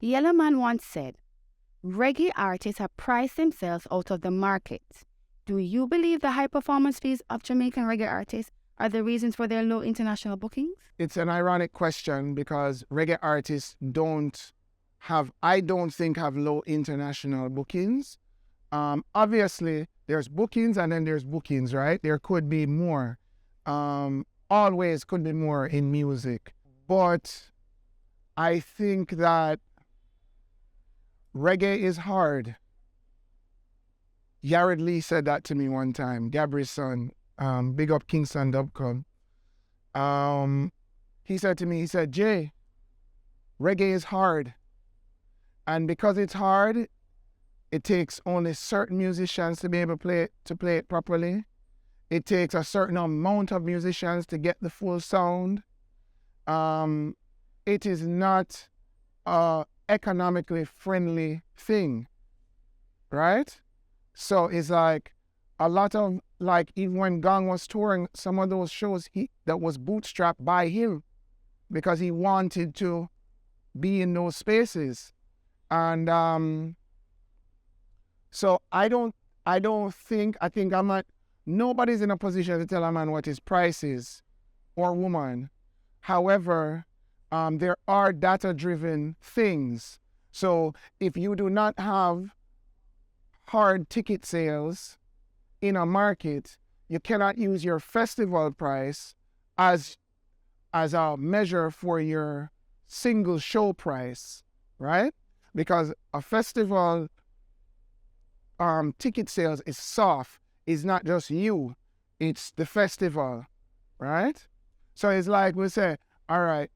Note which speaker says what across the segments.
Speaker 1: Yellowman once said, reggae artists have priced themselves out of the market. Do you believe the high performance fees of Jamaican reggae artists are the reasons for their low international bookings?
Speaker 2: It's an ironic question because reggae artists I don't think have low international bookings. Obviously, there's bookings and then there's bookings, right? There could be more. Always could be more in music. But I think that reggae is hard. Yared Lee said that to me one time, Gabri's son, big up Kingston Dubcom. He said to me, Jay, reggae is hard. And because it's hard, it takes only certain musicians to be able to play it properly. It takes a certain amount of musicians to get the full sound. It is not an economically friendly thing, right? So it's like a lot of, like, even when Gang was touring, some of those shows that was bootstrapped by him because he wanted to be in those spaces. And so I think nobody's in a position to tell a man what his price is, or woman. However, there are data-driven things. So if you do not have hard ticket sales in a market, you cannot use your festival price as a measure for your single show price, right? Because a festival ticket sales is soft. It's not just you, it's the festival, right? So it's like we say, all right,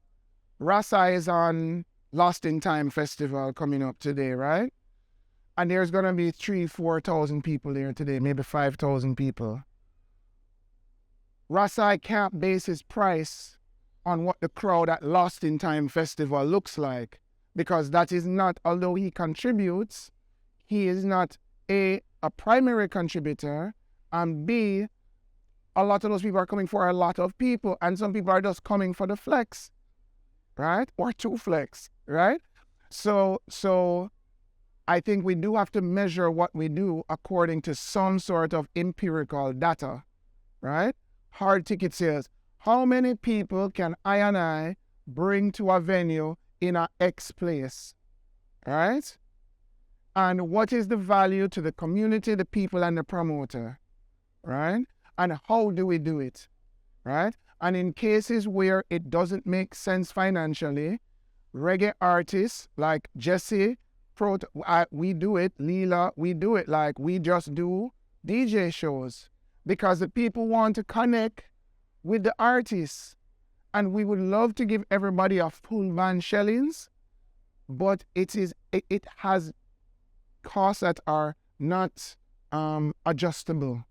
Speaker 2: Rasa is on Lost in Time Festival coming up today, right? And there's gonna be 3,000-4,000 people there today, maybe 5,000 people. Rasa can't base his price on what the crowd at Lost in Time Festival looks like, because that is not, although he contributes, he is not a primary contributor, and B, a lot of those people are coming for a lot of people, and some people are just coming for the flex, right? Or two flex, right? So I think we do have to measure what we do according to some sort of empirical data, right? Hard ticket sales. How many people can I bring to a venue in a X place, right? And what is the value to the community, the people, and the promoter, right? And how do we do it, right? And in cases where it doesn't make sense financially, reggae artists like Jesse, we do it, Leela, we do it, like we just do DJ shows because the people want to connect with the artists. And we would love to give everybody a full van shillings, but it has costs that are not adjustable.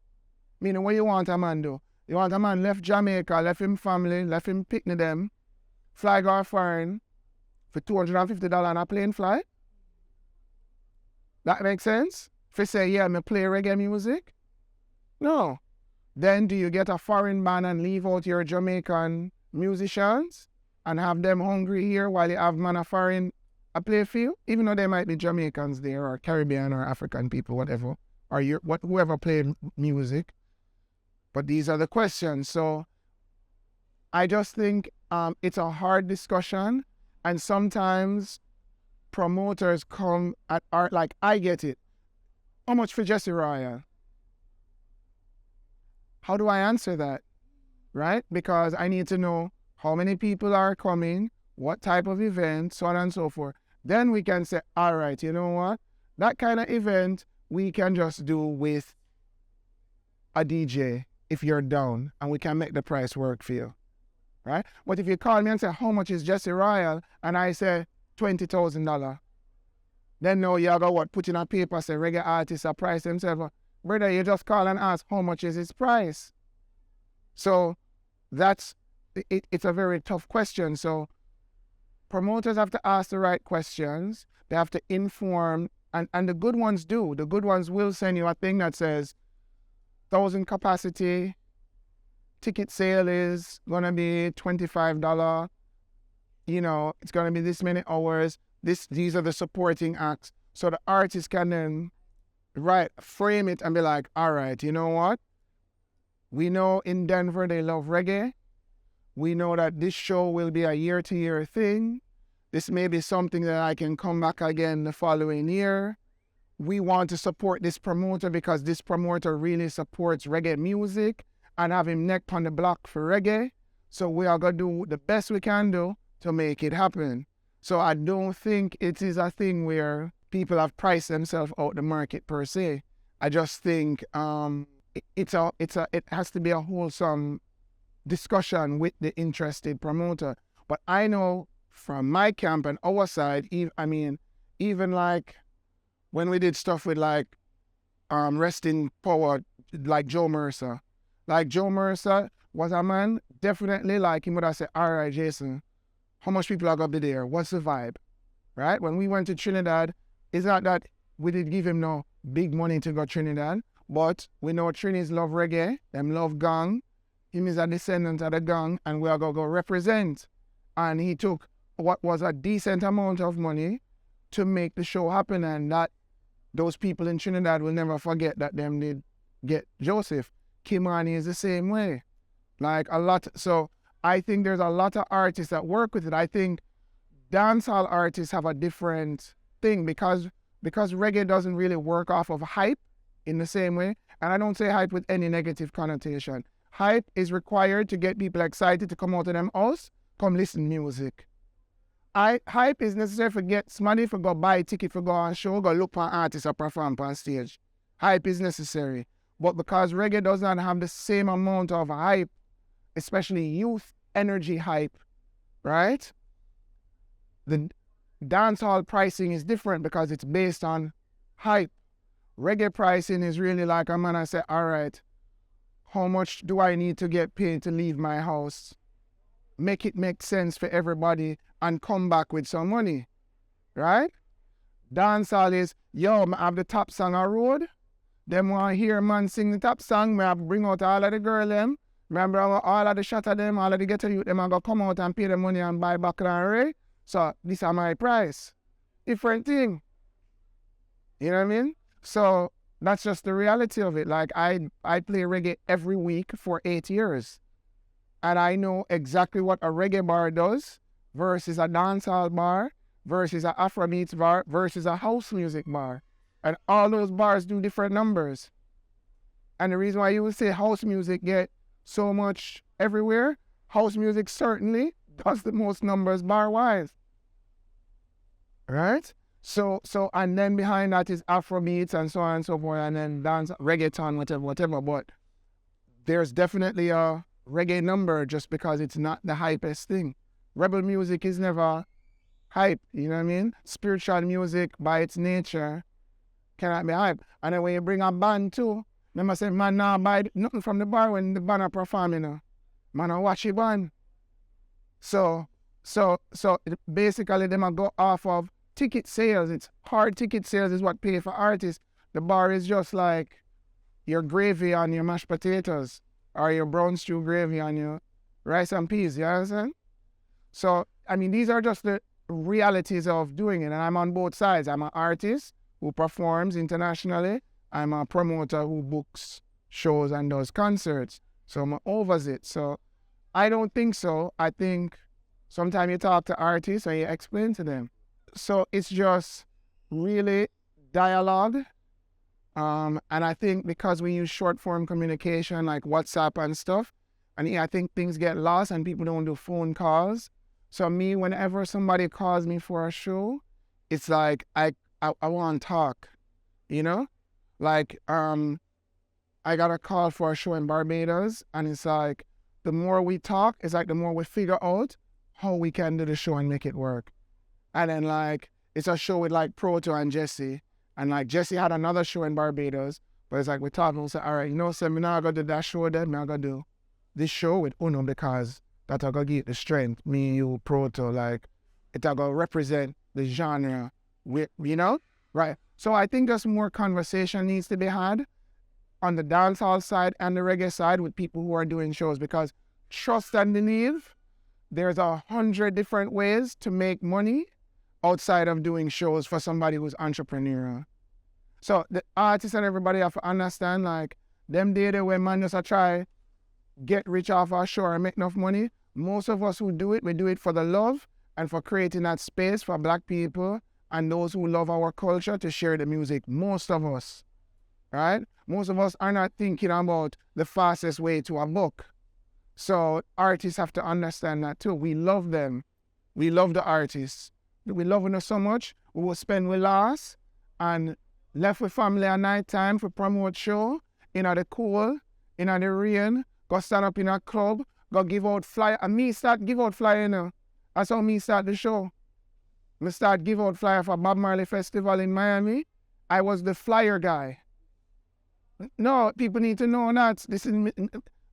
Speaker 2: Meaning, what you want a man do? You want a man left Jamaica, left him family, left him picnic them, fly go foreign for $250 on a plane flight? That makes sense? If you say, yeah, me play reggae music? No. Then do you get a foreign band and leave out your Jamaican musicians and have them hungry here while you have man a foreign a play for you? Even though there might be Jamaicans there or Caribbean or African people, whatever, or whoever play music. But these are the questions. So I just think it's a hard discussion, and sometimes promoters come at art like, I get it. How much for Jesse Royal? How do I answer that, right? Because I need to know how many people are coming, what type of event, so on and so forth. Then we can say, all right, you know what? That kind of event we can just do with a DJ if you're down, and we can make the price work for you, right? But if you call me and say, how much is Jesse Royal? And I say $20,000. Then now you go what? Put in a paper, say reggae artists are price themselves. Brother, you just call and ask how much is its price. So it's a very tough question. So promoters have to ask the right questions. They have to inform, and the good ones do. The good ones will send you a thing that says 1,000 capacity, ticket sale is gonna be $25. You know, it's gonna be this many hours. these are the supporting acts. So the artist can then frame it and be like, all right, you know what? We know in Denver they love reggae. We know that this show will be a year-to-year thing. This may be something that I can come back again the following year. We want to support this promoter because this promoter really supports reggae music and have him neck on the block for reggae. So we are going to do the best we can do to make it happen. So I don't think it is a thing where people have priced themselves out the market per se. I just think it has to be a wholesome discussion with the interested promoter. But I know from my camp and our side, even like when we did stuff with like Rest in Power, like Joe Mercer. Like Joe Mercer was a man, definitely like him would have said, all right, Jason, how much people are going to be there? What's the vibe? Right? When we went to Trinidad, it's not that we did give him no big money to go Trinidad, but we know Trinis love reggae, them love gang. Him is a descendant of the gang, and we are going to go represent. And he took what was a decent amount of money to make the show happen, and that those people in Trinidad will never forget that them did get Joseph. Kimani is the same way. Like a lot. So I think there's a lot of artists that work with it. I think dancehall artists have a different thing because reggae doesn't really work off of hype in the same way. And I don't say hype with any negative connotation. Hype is required to get people excited to come out of them house, come listen music. Hype is necessary for get somebody for go buy a ticket for go on show, go look for an artist or perform on stage. Hype is necessary. But because reggae does not have the same amount of hype, especially youth energy hype, right? The dancehall pricing is different because it's based on hype. Reggae pricing is really like a man I say, all right, how much do I need to get paid to leave my house? Make it make sense for everybody and come back with some money, right? Dancehall is, yo, I have the top song on road. Them want to hear man sing the top song. I bring out all of the girl them. Remember all of the shot of them, all of the ghetto youth, them are going to come out and pay the money and buy back and array. So this is my price. Different thing. You know what I mean? So that's just the reality of it. Like I play reggae every week for 8 years. And I know exactly what a reggae bar does versus a dancehall bar versus a Afrobeats bar versus a house music bar. And all those bars do different numbers. And the reason why you would say house music get so much everywhere, house music certainly does the most numbers bar-wise. Right? So and then behind that is Afrobeats and so on and so forth, and then dance, reggaeton, whatever. But there's definitely a reggae number just because it's not the hypest thing. Rebel music is never hype, you know what I mean? Spiritual music by its nature cannot be hype. And then when you bring a band too, them say, man, nah buy nothing from the bar when the band are performing. Man, I watch the band. So basically them go off of ticket sales. It's hard ticket sales is what pay for artists. The bar is just like your gravy on your mashed potatoes or your brown stew gravy on your rice and peas, you understand? So, I mean, these are just the realities of doing it. And I'm on both sides. I'm an artist who performs internationally. I'm a promoter who books shows and does concerts. So I'm overs it. So I don't think so. I think sometimes you talk to artists and you explain to them. So it's just really dialogue. And I think because we use short form communication like WhatsApp and stuff, and I think things get lost and people don't do phone calls. So me, whenever somebody calls me for a show, it's like I want to talk, you know? Like I got a call for a show in Barbados, and it's like the more we talk, it's like the more we figure out how we can do the show and make it work. And then like it's a show with like Pt.2 and Jesse, and like Jesse had another show in Barbados, but it's like we talk and we say, all right, you know, so I'm not gonna do that show then, I'm gonna do this show with Uno because that's gonna give the strength, me, you, Pt.2, like it's gonna represent the genre, you know, right? So I think just more conversation needs to be had on the dancehall side and the reggae side with people who are doing shows, because trust and believe, there's 100 different ways to make money outside of doing shows for somebody who's entrepreneurial. So the artists and everybody have to understand, like, them day there when man just a try get rich off our show and make enough money. Most of us who do it, we do it for the love and for creating that space for Black people and those who love our culture to share the music. Most of us, right? Most of us are not thinking about the fastest way to a buck. So artists have to understand that too. We love them. We love the artists. We love them so much. We will spend with us and left with family at night time for promote show, in the cold, in the rain, go stand up in a club, go give out flyer. And me start give out flyer, you know. That's how me start the show. Me start give out flyer for Bob Marley Festival in Miami. I was the flyer guy. No, people need to know that. This is me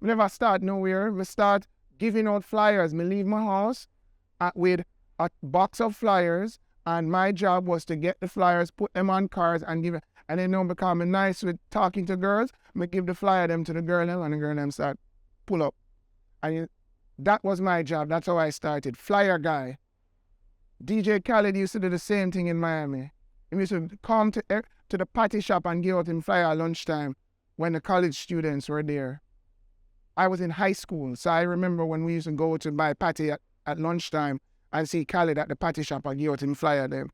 Speaker 2: never start nowhere. We start giving out flyers. Me leave my house with a box of flyers, and my job was to get the flyers, put them on cars, and give it. And then now because I'm nice with talking to girls, me give the flyer them to the girl, and the girl them start pull up. And that was my job. That's how I started. Flyer guy. DJ Khaled used to do the same thing in Miami. He used to come to the party shop and give out him flyer at lunchtime when the college students were there. I was in high school, so I remember when we used to go to buy patty at lunchtime and see Khaled at the party shop and give out him flyer them.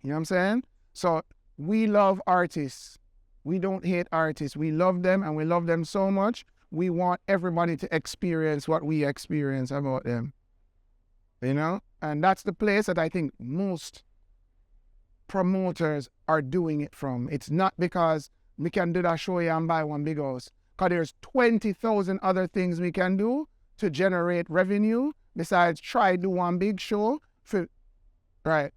Speaker 2: You know what I'm saying? So we love artists. We don't hate artists. We love them, and we love them so much. We want everybody to experience what we experience about them. You know? And that's the place that I think most promoters are doing it from. It's not because we can do that show here and buy one big house. Because there's 20,000 other things we can do to generate revenue besides try do one big show. Right.